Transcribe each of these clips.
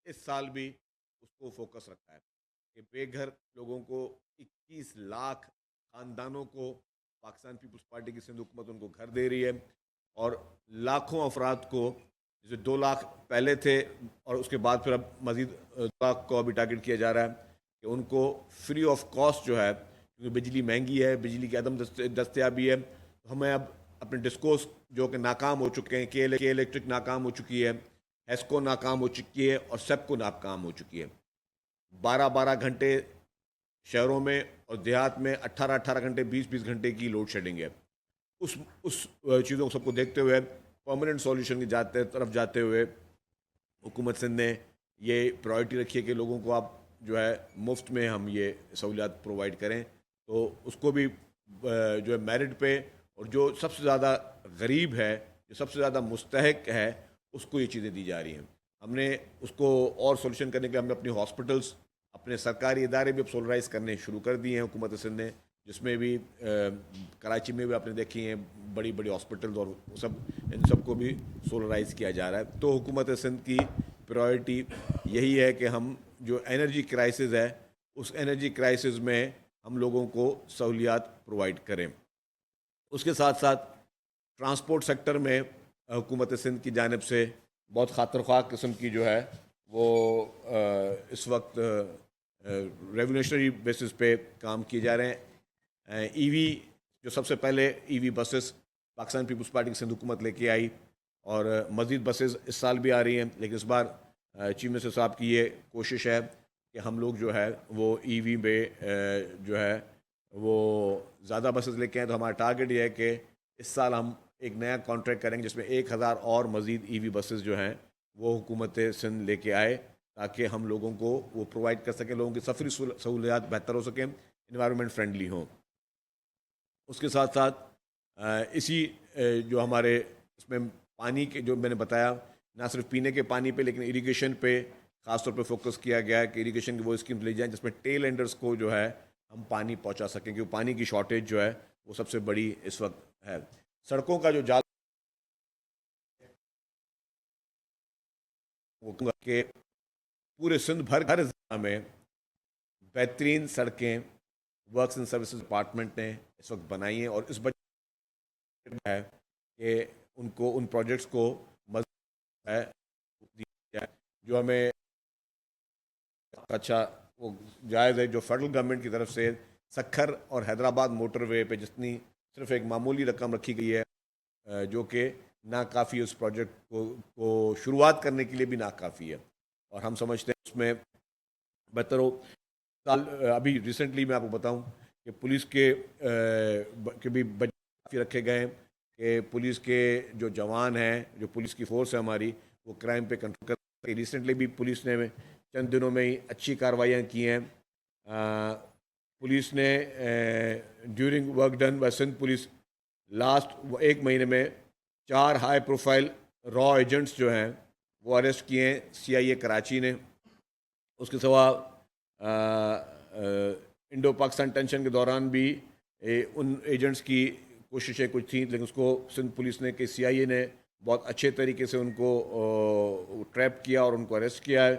اس سال بھی اس کو فوکس رکھا ہے کہ بے گھر لوگوں کو 21 لاکھ خاندانوں کو پاکستان پیپلز پارٹی کی سندھ حکومت ان کو گھر دے رہی ہے، اور لاکھوں افراد کو جیسے 2 لاکھ پہلے تھے اور اس کے بعد پھر اب مزید 2 لاکھ کو ابھی ٹارگٹ کیا جا رہا ہے کہ ان کو فری آف کاسٹ جو ہے، کیونکہ بجلی مہنگی ہے، بجلی کی عدم دستیابی ہے، تو ہمیں اب اپنے ڈسکوز جو کہ ناکام ہو چکے ہیں، کے الیکٹرک ناکام ہو چکی ہے، ہیسکو ناکام ہو چکی ہے، اور سیپکو ناکام ہو چکی ہے۔ 12 12 گھنٹے شہروں میں اور دیہات میں 18 18 گھنٹے، 20 20 گھنٹے کی لوڈ شیڈنگ ہے۔ اس چیزوں کو سب کو دیکھتے ہوئے پرماننٹ سولوشن کی طرف جاتے ہوئے حکومت سندھ نے یہ پرائرٹی رکھی ہے کہ لوگوں کو آپ جو ہے مفت میں ہم یہ سہولیات پرووائڈ کریں، تو اس کو بھی جو ہے میرٹ پہ، اور جو سب سے زیادہ غریب ہے، جو سب سے زیادہ مستحق ہے، اس کو یہ چیزیں دی جا رہی ہیں۔ ہم نے اس کو اور سولوشن کرنے کے لیے ہم نے اپنی ہاسپٹلس، اپنے سرکاری ادارے بھی اب سولرائز کرنے شروع کر دیے ہیں حکومت سندھ نے، جس میں بھی کراچی میں بھی آپ نے دیکھی ہیں بڑی بڑی ہاسپٹلز، اور ان سب کو بھی سولرائز کیا جا رہا ہے۔ تو حکومت سندھ کی پرائرٹی یہی ہے کہ ہم جو انرجی کرائسس ہے، اس انرجی کرائسس میں ہم لوگوں کو سہولیات پرووائڈ کریں۔ اس کے ساتھ ساتھ ٹرانسپورٹ سیکٹر میں حکومت سندھ کی جانب سے بہت خاطر خواہ قسم کی جو ہے وہ اس وقت ریولیوشنری بیسس پہ کام کیے جا رہے ہیں۔ ای وی، جو سب سے پہلے ای وی بسز پاکستان پیپلز پارٹی کی سندھ حکومت لے کے آئی، اور مزید بسز اس سال بھی آ رہی ہیں، لیکن اس بار چیف منسٹر صاحب کی یہ کوشش ہے کہ ہم لوگ جو ہے وہ ای وی میں جو ہے وہ زیادہ بسز لے کے آئیں۔ تو ہمارا ٹارگٹ یہ ہے کہ اس سال ہم ایک نیا کانٹریکٹ کریں گے جس میں 1000 اور مزید ای وی بسز جو ہیں وہ حکومت سندھ لے کے آئے، تاکہ ہم لوگوں کو وہ پرووائڈ کر سکیں، لوگوں کی سفری سہولیات بہتر ہو سکیں، انوائرمنٹ فرینڈلی ہوں۔ اس کے ساتھ ساتھ اسی جو ہمارے اس میں پانی کے جو میں نے بتایا، نہ صرف پینے کے پانی پہ لیکن اریگیشن پہ خاص طور پہ فوکس کیا گیا ہے کہ اریگیشن کی وہ اسکیمز لی جائیں جس میں ٹیل اینڈرز کو جو ہے ہم پانی پہنچا سکیں، کیونکہ پانی کی شارٹیج جو ہے وہ سب سے بڑی اس وقت ہے۔ سڑکوں کا جو جال وہ کہ پورے سندھ بھر ہر ضلع میں بہترین سڑکیں ورکس اینڈ سروسز ڈپارٹمنٹ نے اس وقت بنائی ہیں، اور اس بجٹ ہے کہ ان کو ان پروجیکٹس کو مزید ہے جو ہمیں اچھا وہ جائز ہے، جو فیڈرل گورنمنٹ کی طرف سے سکھر اور حیدرآباد موٹر وے پہ جتنی صرف ایک معمولی رقم رکھی گئی ہے، جو کہ ناکافی اس پروجیکٹ کو شروعات کرنے کے لیے بھی ناکافی ہے، اور ہم سمجھتے ہیں اس میں بہتر ہو۔ ابھی ریسنٹلی میں آپ کو بتاؤں کہ پولیس کے بھی بجٹ کافی رکھے گئے ہیں کہ پولیس کے جو جوان ہیں، جو پولیس کی فورس ہے ہماری، وہ کرائم پہ کنٹرول کر۔ ریسنٹلی بھی پولیس نے چند دنوں میں ہی اچھی کارروائیاں کی ہیں۔ پولیس نے during work done by Sindh police last 1 مہینے میں 4 ہائی پروفائل را ایجنٹس جو ہیں وہ اریسٹ کیے ہیں CIA کراچی نے۔ اس کے سوا انڈو پاکستان ٹینشن کے دوران بھی ان ایجنٹس کی کوششیں کچھ تھیں، لیکن اس کو سندھ پولیس نے کہ CIA نے بہت اچھے طریقے سے ان کو ٹریپ کیا اور ان کو اریسٹ کیا ہے۔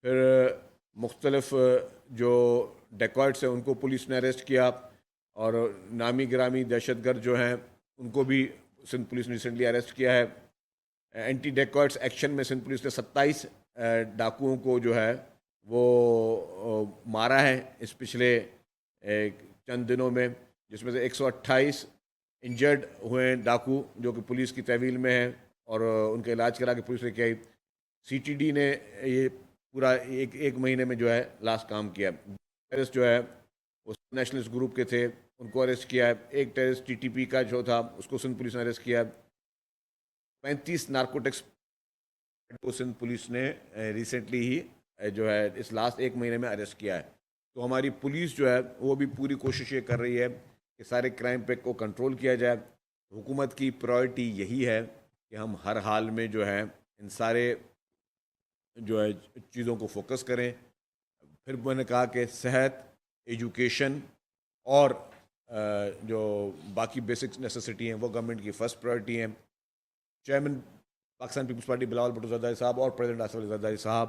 پھر مختلف جو ڈیکوائٹس ہیں ان کو پولیس نے اریسٹ کیا، اور نامی گرامی دہشت گرد جو ہیں ان کو بھی سندھ پولیس نے ریسنٹلی اریسٹ کیا ہے۔ اینٹی ڈیکوائٹس ایکشن میں سندھ پولیس نے 27 ڈاکوؤں کو جو ہے وہ مارا ہے اس پچھلے چند دنوں میں، جس میں سے 128 انجرڈ ہوئے ہیں ڈاکو، جو کہ پولیس کی تحویل میں ہیں اور ان کا علاج کرا کے پولیس لے کے آئی۔ CTD نے یہ پورا ایک مہینے میں جو ہے لاسٹ کام کیا۔ ٹیررسٹ جو ہے وہ نیشنلسٹ گروپ کے تھے، ان کو اریسٹ کیا ہے۔ ایک ٹیررسٹ TTP کا جو تھا اس کو سندھ پولیس نے اریسٹ کیا ہے۔ 35 نارکوٹکس کو سندھ پولیس نے ریسنٹلی ہی جو ہے اس لاسٹ 1 مہینے میں اریسٹ کیا ہے۔ تو ہماری پولیس جو ہے وہ بھی پوری کوشش یہ کر رہی ہے کہ سارے کرائم پہ کو کنٹرول کیا جائے۔ حکومت کی پرائرٹی یہی ہے کہ ہم ہر حال میں جو ہے ان سارے جو ہے چیزوں کو فوکس کریں۔ پھر میں نے کہا کہ صحت، ایجوکیشن اور جو باقی بیسک نیسیسٹی ہیں وہ گورنمنٹ کی فرسٹ پرائرٹی ہیں۔ Chairman Pakistan Peoples Party Bilawal Bhutto Zardari صاحب اور پریزیڈنٹ آصف علی زرداری صاحب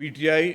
PTI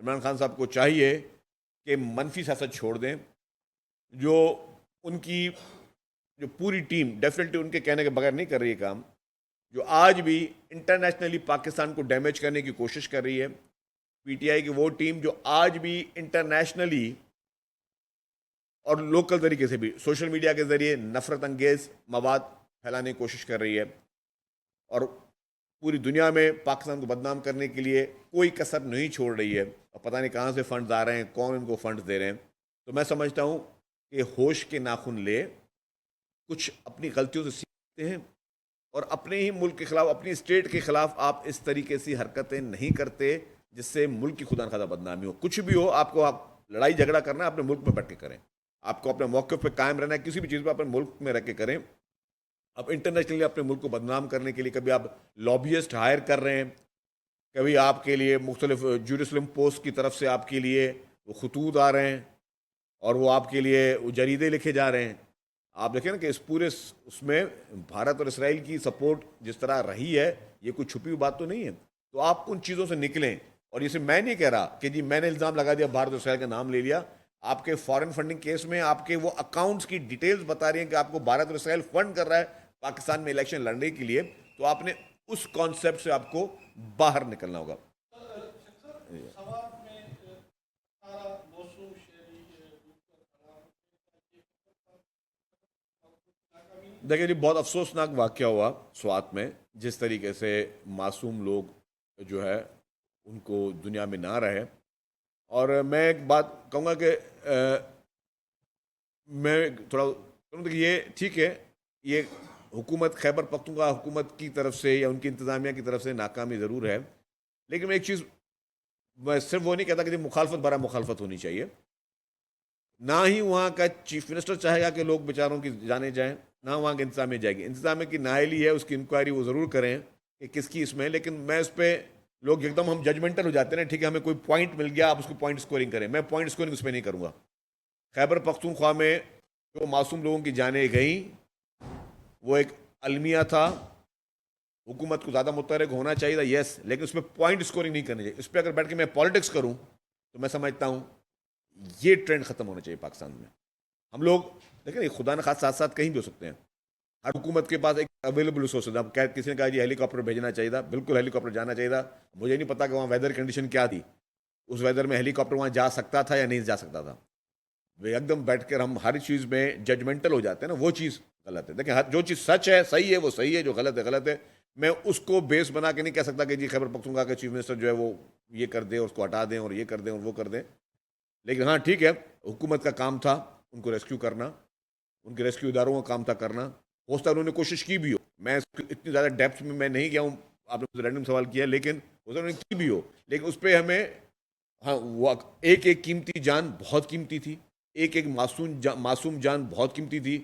عمران خان صاحب کو چاہیے کہ منفی سیاست چھوڑ دیں. جو ان کی جو پوری ٹیم ڈیفینیٹلی ان کے کہنے کے بغیر نہیں کر رہی ہے کام, جو آج بھی انٹرنیشنلی پاکستان کو ڈیمیج کرنے کی کوشش کر رہی ہے, پی ٹی آئی کی وہ ٹیم جو آج بھی انٹرنیشنلی اور لوکل طریقے سے بھی سوشل میڈیا کے ذریعے نفرت انگیز مواد پھیلانے کی کوشش کر رہی ہے, اور پوری دنیا میں پاکستان کو بدنام کرنے کے لیے کوئی کسر نہیں چھوڑ رہی ہے, اور پتہ نہیں کہاں سے فنڈز آ رہے ہیں, کون ان کو فنڈز دے رہے ہیں. تو میں سمجھتا ہوں کہ ہوش کے ناخن لے, کچھ اپنی غلطیوں سے سیکھتے ہیں, اور اپنے ہی ملک کے خلاف, اپنی اسٹیٹ کے خلاف آپ اس طریقے سے حرکتیں نہیں کرتے جس سے ملک کی خدا نخواستہ بدنامی ہو. کچھ بھی ہو, آپ لڑائی جھگڑا کرنا ہے اپنے ملک میں بیٹھ کے کریں, آپ کو اپنے موقف پہ قائم رہنا ہے, کسی بھی چیز پہ اپنے ملک میں رہ کے کریں. اب انٹرنیشنلی اپنے ملک کو بدنام کرنے کے لیے کبھی آپ لابیسٹ ہائر کر رہے ہیں, کبھی آپ کے لیے مختلف جیروسلم پوسٹ کی طرف سے آپ کے لیے وہ خطوط آ رہے ہیں, اور وہ آپ کے لیے وہ جریدے لکھے جا رہے ہیں. آپ دیکھیں نا کہ اس پورے اس میں بھارت اور اسرائیل کی سپورٹ جس طرح رہی ہے, یہ کوئی چھپی ہوئی بات تو نہیں ہے. تو آپ ان چیزوں سے نکلیں, اور اسے میں نہیں کہہ رہا کہ جی میں نے الزام لگا دیا, بھارت اور اسرائیل کا نام لے لیا. آپ کے فارن فنڈنگ کیس میں آپ کے وہ اکاؤنٹس کی ڈیٹیلز بتا رہی ہیں کہ آپ کو بھارت اور اسرائیل فنڈ کر رہا ہے پاکستان میں الیکشن لڑنے کے لیے. تو آپ نے اس کانسیپٹ سے آپ کو باہر نکلنا ہوگا. دیکھیں جی, بہت افسوسناک واقعہ ہوا سوات میں, جس طریقے سے معصوم لوگ جو ہے ان کو دنیا میں نہ رہے. اور میں ایک بات کہوں گا کہ میں تھوڑا کہوں کہ یہ ٹھیک ہے, یہ حکومت خیبر پختونخوا حکومت کی طرف سے یا ان کی انتظامیہ کی طرف سے ناکامی ضرور ہے, لیکن میں ایک چیز, میں صرف وہ نہیں کہتا کہ مخالفت برا مخالفت ہونی چاہیے. نہ ہی وہاں کا چیف منسٹر چاہے گا کہ لوگ بیچاروں کی جانے جائیں, نہ وہاں کی انتظامیہ جائے گی. انتظامیہ کی نااہلی ہے, اس کی انکوائری وہ ضرور کریں کہ کس کی اس میں, لیکن میں اس پہ لوگ ایک دم ہم ججمنٹل ہو جاتے ہیں. ٹھیک ہے, ہمیں کوئی پوائنٹ مل گیا, آپ اس کو پوائنٹ اسکورنگ کریں. میں پوائنٹ اسکورنگ اس پہ نہیں کروں گا. خیبر پختونخوا میں جو معصوم لوگوں کی جانیں گئیں وہ ایک المیہ تھا, حکومت کو زیادہ متحرک ہونا چاہیے تھا, یس, لیکن اس پہ پوائنٹ اسکورنگ نہیں کرنی چاہیے. اس پہ اگر بیٹھ کے میں پالیٹکس کروں تو میں سمجھتا ہوں یہ ٹرینڈ ختم ہونا چاہیے پاکستان میں. ہم لوگ دیکھیں خدا نہ خاص ساتھ ساتھ کہیں بھی ہو سکتے ہیں, ہر حکومت کے پاس ایک اویلیبل ریسورسز. اب کسی نے کہا جی ہیلی کاپٹر بھیجنا چاہیے تھا, بالکل ہیلی کاپٹر جانا چاہیے تھا. مجھے نہیں پتا کہ وہاں ویدر کنڈیشن کیا تھی, اس ویدر میں ہیلی کاپٹر وہاں جا سکتا تھا یا نہیں جا سکتا تھا. ایک دم بیٹھ کر ہم ہر چیز میں ججمنٹل ہو جاتے ہیں نا, وہ چیز غلط ہے. دیکھیں جو چیز سچ ہے صحیح ہے وہ صحیح ہے, جو غلط ہے غلط ہے. میں اس کو بیس بنا کے نہیں کہہ سکتا کہ جی خیبر پختونخوا کا چیف منسٹر جو ہے وہ یہ کر دیں, اس کو ہٹا دیں, اور یہ کر دیں اور وہ کر دیں. لیکن ہاں ٹھیک ہے, حکومت کا کام تھا ان کو ریسکیو کرنا, ان کے ریسکیو اداروں کا کام تھا کرنا. ہو سکتا ہے انہوں نے کوشش کی بھی ہو, میں اتنی زیادہ ڈیپتھ میں نہیں گیا ہوں, آپ نے رینڈم سوال کیا, لیکن ہو سکتا انہوں نے کی بھی ہو. لیکن اس پہ ہمیں, ہاں, وہ ایک ایک قیمتی جان بہت قیمتی تھی, ایک ایک معصوم جان بہت قیمتی تھی.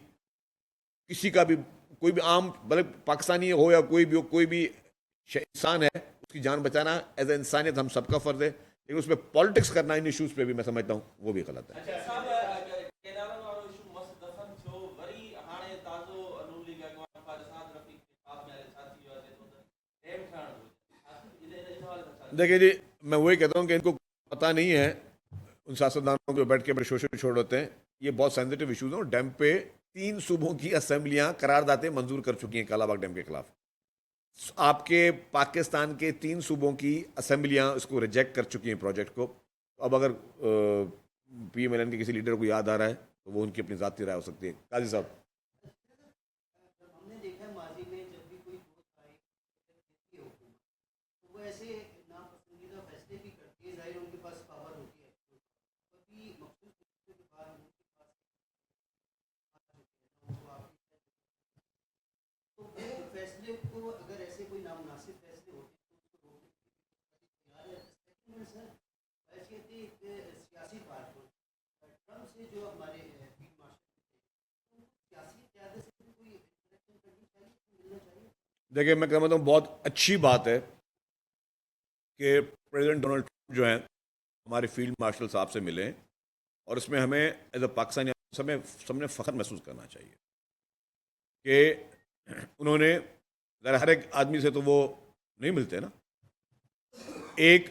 کسی کا بھی کوئی بھی عام مطلب پاکستانی ہو یا کوئی بھی ہو, کوئی بھی انسان ہے, اس کی جان بچانا ایز اے انسانیت ہم سب کا فرض ہے. لیکن اس پہ پالیٹکس کرنا ان ایشوز پہ بھی میں سمجھتا ہوں وہ بھی غلط ہے. دیکھیں جی, میں وہی کہتا ہوں کہ ان کو پتہ نہیں ہے, ان سیاستدانوں کو بیٹھ کے شوشے چھوڑ ہوتے ہیں. یہ بہت سینسٹیو ایشوز ہیں. ڈیم پہ 3 صوبوں کی اسمبلیاں قراردادیں منظور کر چکی ہیں کالا باغ ڈیم کے خلاف. آپ کے پاکستان کے 3 صوبوں کی اسمبلیاں اس کو ریجیکٹ کر چکی ہیں پروجیکٹ کو. اب اگر پی ایم ایل این کے کسی لیڈر کو یاد آ رہا ہے تو وہ ان کی اپنی ذاتی رائے ہو سکتی ہے. قاضی صاحب, دیکھیں میں کہتا ہوں بہت اچھی بات ہے کہ پریزیڈنٹ ڈونلڈ ٹرمپ جو ہیں ہمارے فیلڈ مارشل صاحب سے ملیں, اور اس میں ہمیں ایز اے پاکستانی سب نے فخر محسوس کرنا چاہیے کہ انہوں نے, ہر ایک آدمی سے تو وہ نہیں ملتے نا, ایک